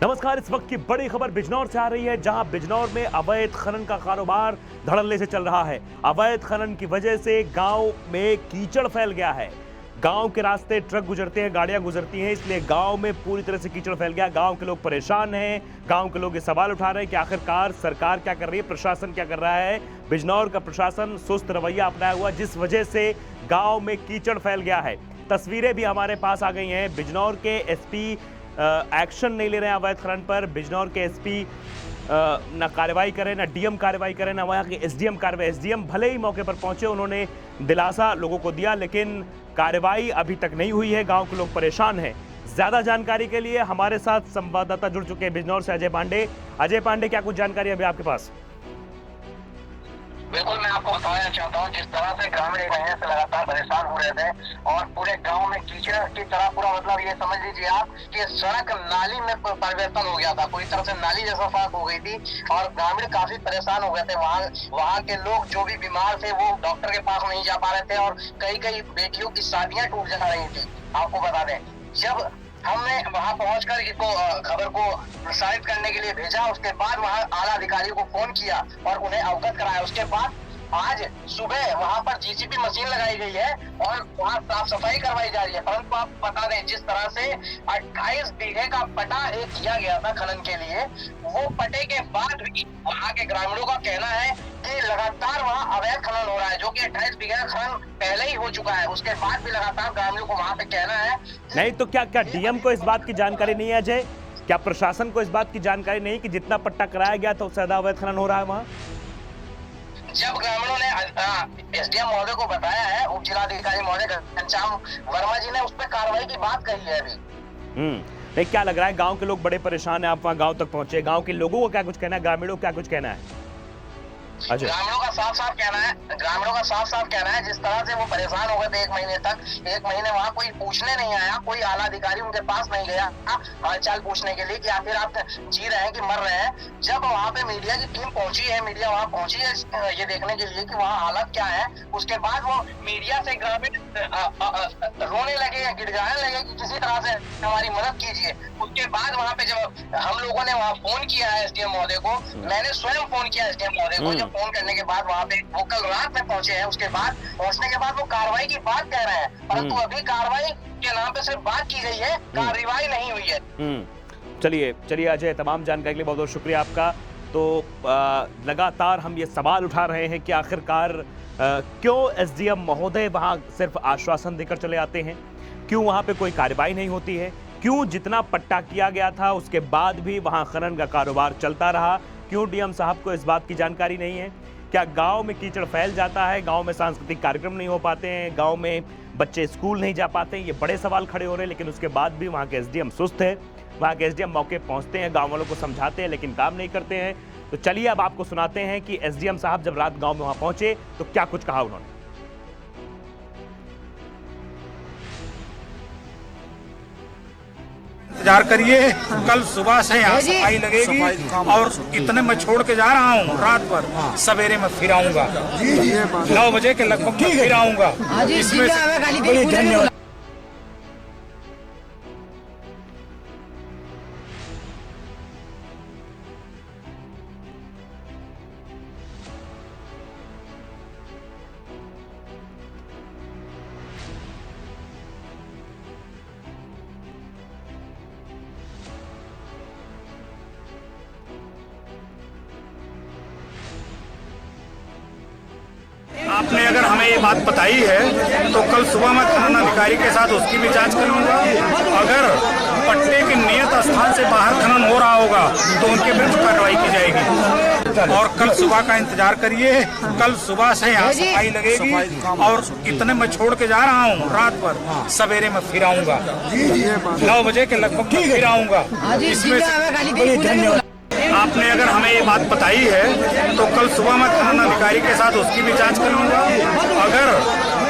नमस्कार। इस वक्त की बड़ी खबर बिजनौर से आ रही है, जहां बिजनौर में अवैध खनन का कारोबार धड़ल्ले से चल रहा है। अवैध खनन की वजह से गांव में कीचड़ फैल गया है। गांव के रास्ते ट्रक गुजरते हैं, गाड़ियां गुजरती हैं, इसलिए गांव में पूरी तरह से कीचड़ फैल गया। गांव के लोग परेशान हैं। गांव के लोग ये सवाल उठा रहे हैं कि आखिरकार सरकार क्या कर रही है, प्रशासन क्या कर रहा है। बिजनौर का प्रशासन सुस्त रवैया अपनाया हुआ, जिस वजह से गांव में कीचड़ फैल गया है। तस्वीरें भी हमारे पास आ गई हैं। बिजनौर के एसपी एक्शन नहीं ले रहे हैं अवैध खनन पर। बिजनौर के एसपी ना कार्रवाई करें, ना डीएम कार्रवाई करें, ना वहाँ के एसडीएम कार्रवाई। एसडीएम भले ही मौके पर पहुंचे, उन्होंने दिलासा लोगों को दिया, लेकिन कार्रवाई अभी तक नहीं हुई है। गांव के लोग परेशान हैं। ज्यादा जानकारी के लिए हमारे साथ संवाददाता जुड़ चुके हैं बिजनौर से, अजय पांडे। अजय पांडे, क्या कुछ जानकारी अभी आपके पास? बिल्कुल, मैं आपको बताना चाहता हूँ, जिस तरह से ग्रामीण एक महीने से लगातार परेशान हो रहे थे और पूरे गांव में कीचड़ की तरह, पूरा मतलब ये समझ लीजिए आप कि सड़क नाली में परिवर्तन हो गया था। पूरी तरह से नाली जैसा साफ हो गई थी और ग्रामीण काफी परेशान हो गए थे। वहाँ के लोग जो भी बीमार थे वो डॉक्टर के पास नहीं जा पा रहे थे और कई बेटियों की शादियां टूट जा रही थी। आपको बता दें, जब हमने वहां पहुंचकर इसको खबर को प्रसारित करने के लिए भेजा, उसके बाद वहां आला अधिकारियों को फोन किया और उन्हें अवगत कराया। उसके बाद आज सुबह वहां पर जीसीबी मशीन लगाई गई है और वहां साफ सफाई करवाई जा रही है। परंतु आप बता दें, जिस तरह से 28 बीघे का पटा एक किया गया था खनन के लिए, वो पटे के बाद भी वहां के ग्रामीणों का कहना है कि लगातार वहां अवैध खनन हो रहा है, जो कि 28 बीघे का खनन पहले ही हो चुका है। उसके बाद भी लगातार ग्रामीणों को वहां पे कहना है नहीं तो क्या डीएम को इस बात की जानकारी नहीं है अजय? क्या प्रशासन को इस बात की जानकारी नहीं कि जितना पट्टा कराया गया था उससे ज्यादा अवैध खनन हो रहा है वहाँ? जब ग्रामीणों ने एसडीएम महोदय को बताया है, उप जिलाधिकारी महोदय घनश्याम वर्मा जी ने उस पर कार्रवाई की बात कही है अभी। नहीं, क्या लग रहा है, गांव के लोग बड़े परेशान हैं। आप वहाँ गांव तक पहुंचे, गांव के लोगों को क्या कुछ कहना है, ग्रामीणों को क्या कुछ कहना है? ग्रामीणों का साफ साफ कहना है, जिस तरह से वो परेशान हो गए थे एक महीने वहाँ कोई पूछने नहीं आया, कोई आला अधिकारी उनके पास नहीं गया हालचाल पूछने के लिए कि आखिर आप जी रहे हैं कि मर रहे हैं। जब वहाँ पे मीडिया की टीम पहुंची है, मीडिया वहाँ पहुंची है ये देखने के लिए कि वहाँ हालत क्या है, उसके बाद वो मीडिया से ग्रामीण रोने लगे या गिड़गिड़ाने लगे कि किसी तरह से हमारी मदद कीजिए। उसके बाद वहाँ पे जब हम लोगों ने वहाँ फोन किया है एसडीएम महोदय को, मैंने स्वयं फोन किया एसडीएम महोदय को, फोन करने के बाद वहाँ पे वो कल रात में पहुंचे हैं। उसके बाद पहुंचने के बाद वो कार्रवाई की बात कह रहे हैं, परंतु अभी कार्रवाई के नाम पे सिर्फ बात की गई है, कार्रवाई नहीं हुई है। चलिए अजय, तमाम जानकारी के लिए बहुत बहुत शुक्रिया आपका। तो लगातार हम ये सवाल उठा रहे हैं कि आखिरकार क्यों एसडीएम महोदय वहाँ सिर्फ आश्वासन देकर चले आते हैं, क्यों वहाँ पे कोई कार्रवाई नहीं होती है, क्यों जितना पट्टा किया गया था उसके बाद भी वहाँ खनन का कारोबार चलता रहा, क्यों डीएम साहब को इस बात की जानकारी नहीं है? क्या गांव में कीचड़ फैल जाता है, गांव में सांस्कृतिक कार्यक्रम नहीं हो पाते हैं, गांव में बच्चे स्कूल नहीं जा पाते हैं? ये बड़े सवाल खड़े हो रहे हैं। लेकिन उसके बाद भी वहाँ के एसडीएम सुस्त है। वहाँ के एसडीएम मौके पहुँचते हैं, गाँव वालों को समझाते हैं, लेकिन काम नहीं करते हैं। तो चलिए अब आपको सुनाते हैं कि एसडीएम साहब जब रात गाँव में वहाँ पहुँचे तो क्या कुछ कहा उन्होंने। इंतजार करिए, कल सुबह से यहाँ सफाई लगेगी और इतने मैं छोड़ के जा रहा हूँ। रात भर सवेरे में फिर आऊंगा, 9 बजे के लगभग फिर आऊंगा। इसमें धन्यवाद। आपने अगर हमें ये बात बताई है तो कल सुबह मैं खनन अधिकारी के साथ उसकी भी जांच करूंगा। अगर पट्टे के नियत स्थान से बाहर खनन हो रहा होगा तो उनके विरुद्ध कार्रवाई की जाएगी। और कल सुबह का इंतजार करिए, कल सुबह से यहाँ सफाई लगेगी और इतने मैं छोड़ के जा रहा हूँ। रात भर सवेरे में फिर आऊंगा, 9 बजे के लगभग फिर आऊंगा। इसमें धन्यवाद। आपने अगर हमें ये बात बताई है तो कल सुबह मैं खनन अधिकारी के साथ उसकी भी जांच करूंगा। अगर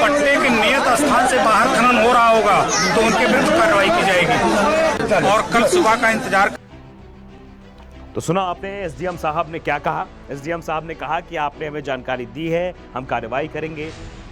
पट्टे के नियत स्थान से बाहर खनन हो रहा होगा तो उनके विरुद्ध कार्रवाई की जाएगी। और कल सुबह का इंतजार। तो सुना आपने एसडीएम साहब ने क्या कहा। एसडीएम साहब ने कहा कि आपने हमें जानकारी दी है, हम कार्रवाई करेंगे।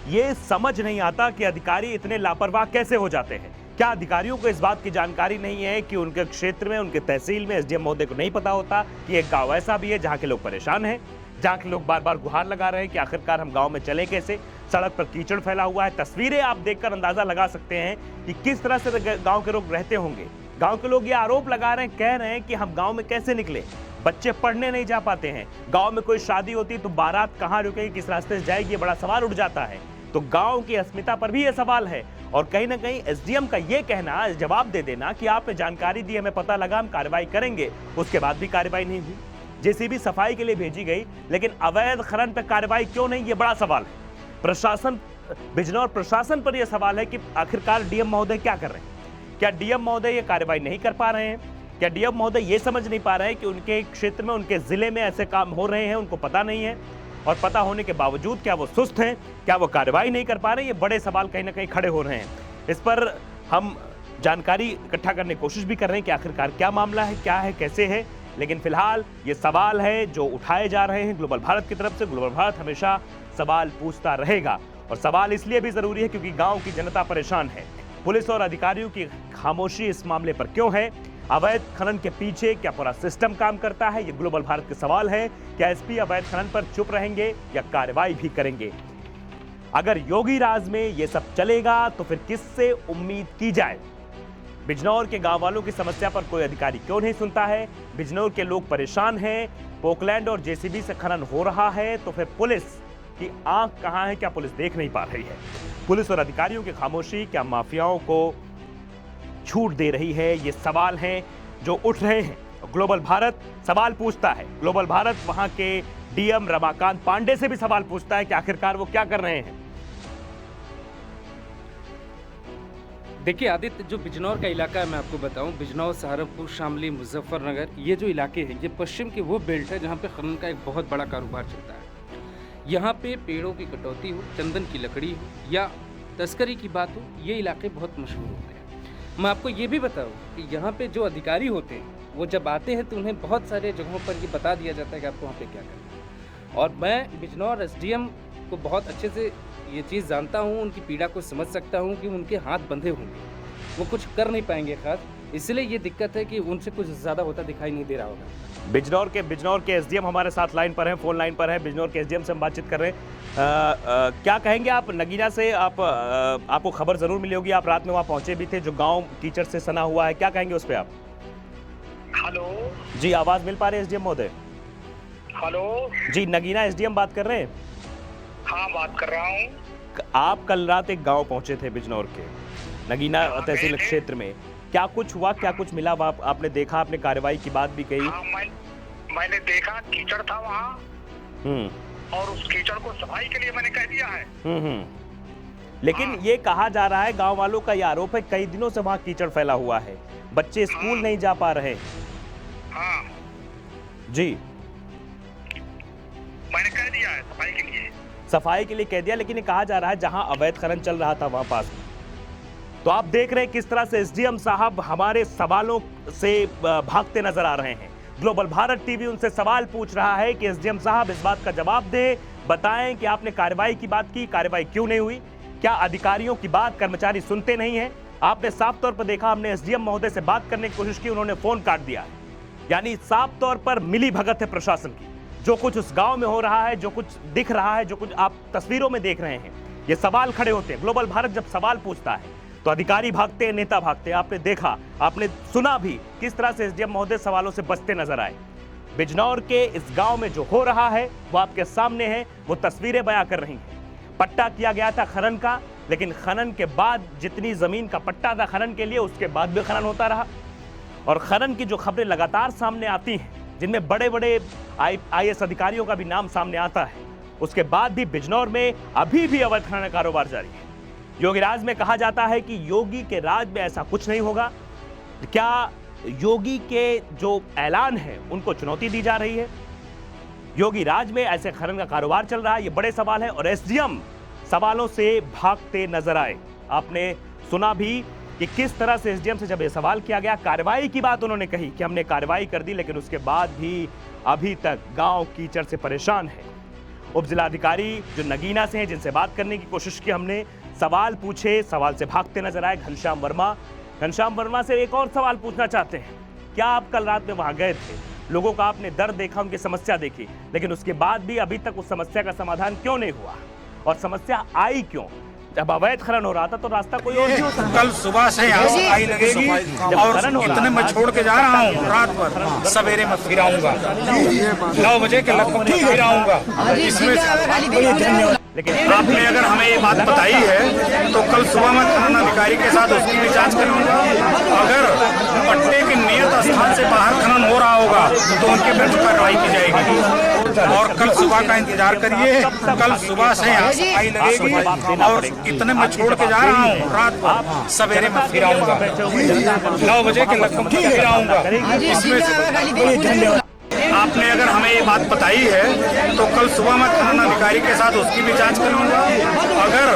ये समझ नहीं आता कि अधिकारी इतने लापरवाह कैसे हो जाते हैं। क्या अधिकारियों को इस बात की जानकारी नहीं है कि उनके क्षेत्र में, उनके तहसील में एसडीएम महोदय को नहीं पता होता कि एक गांव ऐसा भी है जहां के लोग परेशान हैं, जहां के लोग बार बार गुहार लगा रहे हैं कि आखिरकार हम गांव में चले कैसे? सड़क पर कीचड़ फैला हुआ है। तस्वीरें आप देखकर अंदाजा लगा सकते हैं कि किस तरह से गांव के लोग रहते होंगे। गांव के लोग ये आरोप लगा रहे हैं, कह रहे हैं कि हम गांव में कैसे निकले, बच्चे पढ़ने नहीं जा पाते हैं, गांव में कोई शादी होती तो बारात कहां रुकेगी, किस रास्ते से जाएगी, ये बड़ा सवाल उठ जाता है। तो गांव की अस्मिता पर भी ये सवाल है और कहीं ना कहीं एसडीएम का ये कहना, जवाब दे देना कि आपने जानकारी दी, हमें पता लगा, हम कार्रवाई करेंगे, उसके बाद भी कार्रवाई नहीं हुई। जेसीबी सफाई के लिए भेजी गई, लेकिन अवैध खनन पर कार्रवाई क्यों नहीं, ये बड़ा सवाल है। प्रशासन, बिजनौर प्रशासन पर यह सवाल है कि आखिरकार डीएम महोदय क्या कर रहे हैं? क्या डीएम महोदय ये कार्रवाई नहीं कर पा रहे हैं? क्या डीएम महोदय ये समझ नहीं पा रहे हैं कि उनके क्षेत्र में, उनके जिले में ऐसे काम हो रहे हैं, उनको पता नहीं है? और पता होने के बावजूद क्या वो सुस्त हैं, क्या वो कार्रवाई नहीं कर पा रहे हैं? ये बड़े सवाल कहीं ना कहीं खड़े हो रहे हैं। इस पर हम जानकारी इकट्ठा करने की कोशिश भी कर रहे हैं कि आखिरकार क्या मामला है, क्या है, कैसे है। लेकिन फिलहाल ये सवाल है जो उठाए जा रहे हैं ग्लोबल भारत की तरफ से। ग्लोबल भारत हमेशा सवाल पूछता रहेगा और सवाल इसलिए भी जरूरी है क्योंकि गांव की जनता परेशान है। पुलिस और अधिकारियों की खामोशी इस मामले पर क्यों है? अवैध खनन के पीछे क्या पूरा सिस्टम काम करता है? ये ग्लोबल भारत के सवाल है। क्या एसपी अवैध खनन पर चुप रहेंगे या कार्रवाई भी करेंगे? अगर योगी राज में ये सब चलेगा तो फिर किससे उम्मीद की जाए? बिजनौर के गांव वालों की समस्या पर कोई अधिकारी क्यों नहीं सुनता है? बिजनौर के लोग परेशान हैं, पोकलैंड और जेसीबी से खनन हो रहा है, तो फिर पुलिस की आंख कहां है? क्या पुलिस देख नहीं पा रही है? पुलिस और अधिकारियों की खामोशी क्या माफियाओं को छूट दे रही है? ये सवाल हैं जो उठ रहे हैं। ग्लोबल भारत सवाल पूछता है। ग्लोबल भारत वहां के डीएम रमाकांत पांडे से भी सवाल पूछता है कि आखिरकार वो क्या कर रहे हैं। देखिए आदित्य, जो बिजनौर का इलाका है मैं आपको बताऊं, बिजनौर, सहारनपुर, शामली, मुजफ्फरनगर, ये जो इलाके हैं ये पश्चिम के वो बेल्ट है जहाँ पे खनन का एक बहुत बड़ा कारोबार चलता है। यहाँ पे पेड़ों की कटौती हो, चंदन की लकड़ी हो या तस्करी की बात हो, ये इलाके बहुत मशहूर होते हैं। मैं आपको ये भी बताऊँ कि यहाँ पे जो अधिकारी होते हैं वो जब आते हैं तो उन्हें बहुत सारे जगहों पर ये बता दिया जाता है कि आपको वहाँ पे क्या करना है। और मैं बिजनौर एसडीएम को बहुत अच्छे से ये चीज़ जानता हूँ, उनकी पीड़ा को समझ सकता हूँ कि उनके हाथ बंधे होंगे, वो कुछ कर नहीं पाएंगे खास, इसलिए ये दिक्कत है कि उनसे कुछ ज़्यादा होता दिखाई नहीं दे रहा होगा। बिजनौर के एसडीएम हमारे साथ लाइन पर हैं, फोन लाइन पर है। बिजनौर के एसडीएम से हम बातचीत कर रहे हैं। क्या कहेंगे आप? नगीना से आपको खबर जरूर मिली होगी, आप रात में वहाँ पहुंचे भी थे, जो गाँव कीचड़ से सना हुआ है, क्या कहेंगे उस पर आप? हेलो जी, आवाज मिल पा रही है एसडीएम महोदय? हेलो जी, नगीना एसडीएम बात कर रहे हैं? हाँ, बात कर रहा हूँ। आप कल रात एक गांव पहुंचे थे बिजनौर के नगीना तहसील क्षेत्र में, क्या कुछ हुआ, क्या कुछ मिला? आपने देखा, आपने कार्रवाई की बात भी कही। हाँ, मैंने देखा कीचड़ था वहाँ और उस कीचड़ को सफाई के लिए मैंने कह दिया है। लेकिन हाँ। ये कहा जा रहा है, गांव वालों का ये आरोप है, कई दिनों से वहाँ कीचड़ फैला हुआ है, बच्चे स्कूल नहीं जा पा रहे। हाँ, जी, मैंने कह दिया है सफाई के लिए कह दिया, लेकिन ये कहा जा रहा है जहां अवैध खनन चल रहा था वहां पास। तो आप देख रहे हैं किस तरह से एसडीएम साहब हमारे सवालों से भागते नजर आ रहे हैं। ग्लोबल भारत टीवी उनसे सवाल पूछ रहा है कि एसडीएम साहब इस बात का जवाब दें, बताएं कि आपने कार्रवाई की बात की, कार्रवाई क्यों नहीं हुई? क्या अधिकारियों की बात कर्मचारी सुनते नहीं है? आपने साफ तौर पर देखा, हमने एसडीएम महोदय से बात करने की कोशिश की, उन्होंने फोन काट दिया है। यानी साफ तौर पर मिली भगत है प्रशासन की। जो कुछ उस गांव में हो रहा है, जो कुछ दिख रहा है, जो कुछ आप तस्वीरों में देख रहे हैं, ये सवाल खड़े होते हैं। ग्लोबल भारत जब सवाल पूछता है तो अधिकारी भागते हैं, नेता भागते हैं। आपने देखा, आपने सुना भी किस तरह से एसडीएम महोदय सवालों से बचते नजर आए। बिजनौर के इस गांव में जो हो रहा है वो आपके सामने है, वो तस्वीरें बयां कर रही हैं। पट्टा किया गया था खनन का, लेकिन खनन के बाद जितनी जमीन का पट्टा था खनन के लिए, उसके बाद भी खनन होता रहा। और खनन की जो खबरें लगातार सामने आती हैं, जिनमें बड़े बड़े आईएएस अधिकारियों का भी नाम सामने आता है, उसके बाद भी बिजनौर में अभी भी अवैध खनन कारोबार जारी है। योगी राज में कहा जाता है कि योगी के राज में ऐसा कुछ नहीं होगा। क्या योगी के जो ऐलान है उनको चुनौती दी जा रही है? योगी राज में ऐसे खनन का कारोबार चल रहा है, ये बड़े सवाल है। और एसडीएम सवालों से भागते नजर आए। आपने सुना भी कि किस तरह से एसडीएम से जब ये सवाल किया गया, कार्रवाई की बात उन्होंने कही कि हमने कार्रवाई कर दी, लेकिन उसके बाद भी अभी तक गांव कीचड़ से परेशान है। उप जिलाधिकारी जो नगीना से हैं, जिनसे बात करने की कोशिश की हमने, सवाल पूछे, सवाल से भागते नजर आए घनश्याम वर्मा। घनश्याम वर्मा से एक और सवाल पूछना चाहते हैं, क्या आप कल रात में वहां गए थे? लोगों का आपने दर्द देखा, उनकी समस्या देखी, लेकिन उसके बाद भी अभी तक उस समस्या का समाधान क्यों नहीं हुआ? और समस्या आई क्यों? जब अवैध खनन हो रहा था तो रास्ता कोई और भी हो सकता। कल सुबह से यहाँ सफाई लगेगी और इतने मैं छोड़ के जा रहा हूँ, रात भर सवेरे मैं फिर आऊंगा, 9 बजे के लगभग फिर आऊंगा। इसमें लेकिन आपने अगर हमें ये बात बताई है तो कल सुबह मैं खनन अधिकारी के साथ उसकी भी जांच करूंगा। अगर पट्टे के नियत स्थान से बाहर खनन हो रहा होगा तो उनके विरुद्ध कार्रवाई की जाएगी। और कल सुबह का इंतजार करिए, कल सुबह से यहाँ सफाई लगेगी और इतने मैं छोड़ के जा रहा हूँ, रात भर सवेरे मैं फिर आऊंगा, 9 बजे के लगभग फिर आऊंगा। इसमें आपने अगर हमें ये बात बताई है तो कल सुबह मैं खनन अधिकारी के साथ उसकी भी जांच करूंगा। अगर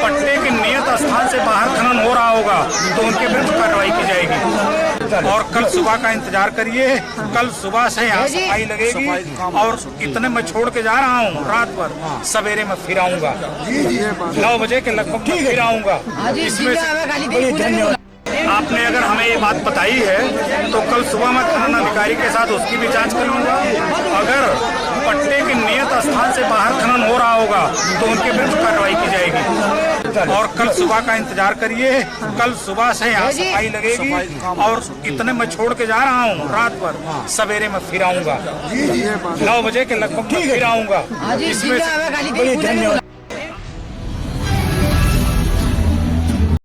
पट्टे के नियत स्थान से बाहर खनन हो रहा होगा तो उनके विरुद्ध कार्रवाई की जाएगी। और कल सुबह का इंतजार करिए, कल सुबह से यहाँ सफाई लगेगी और इतने मैं छोड़ के जा रहा हूँ, रात भर सवेरे मैं फिर आऊंगा, 9 बजे के लगभग फिर आऊंगा। इसमें आपने अगर हमें ये बात बताई है तो कल सुबह मैं खनन अधिकारी के साथ उसकी भी जांच करूंगा। अगर पट्टे के नियत स्थान से बाहर खनन हो रहा होगा तो उनके विरुद्ध कार्रवाई की जाएगी। और कल सुबह का इंतजार करिए, कल सुबह से यहाँ सफाई लगेगी और इतने मैं छोड़ के जा रहा हूँ, रात भर सवेरे मैं फिर आऊंगा, 9 बजे के लगभग फिर आऊंगा। इसमें